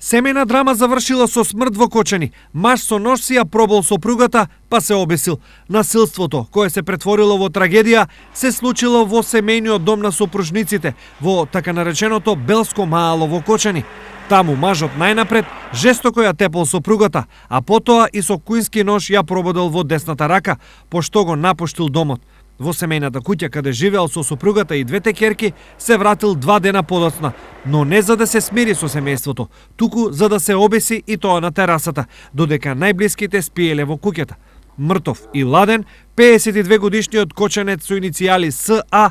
Семејна драма завршила со смрт во Кочани. Маж со нож си ја пробол сопругата, па се обесил. Насилството, кое се претворило во трагедија, се случило во семејниот дом на сопружниците, во така нареченото Белско Маало во Кочани. Таму мажот најнапред жестоко ја тепол сопругата, а потоа и со кујнски нож ја прободел во десната рака, пошто го напуштил домот. Во семејната куќа каде живеел со сопругата и двете ќерки се вратил 2 дена подоцна, но не за да се смири со семејството, туку за да се обеси и тоа на терасата, додека најблиските спиеле во куќата. Мртов и ладен, 52 годишниот кочанец со иницијали СА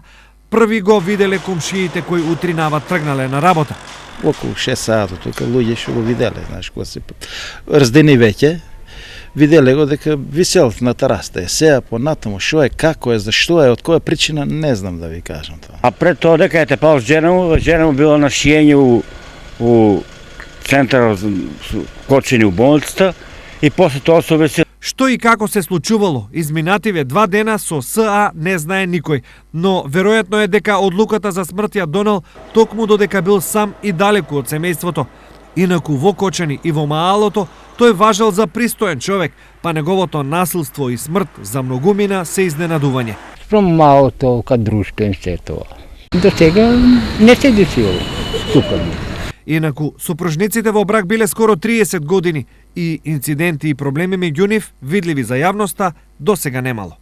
први го виделе комшиите кои утринава тргнале на работа. Околу 6 сата тука луѓе што го виделе, знаеш, кога се раздени веќе. Виделе го дека висел на терасата. Сега понатаму што е, како е, зашто е, од која причина, не знам да ви кажам тоа. А пред тоа дека е тепал жена му било на шиење у центарот Кочани у болницата и после тоа се обесил. Што и како се случувало, изминативе 2 дена со СА не знае никој, но веројатно е дека одлуката за смрт ја донел токму додека бил сам и далеку од семејството. Инаку во Кочани и во Маалото тој важел за пристоен човек, па неговото насилство и смрт за многумина се изненадување. Спрем Маалото кад друштвен се тоа. До сега не се десило стукање. Инаку, сопружниците во брак биле скоро 30 години и инциденти и проблеми меѓу нив, видливи за јавноста, досега немало.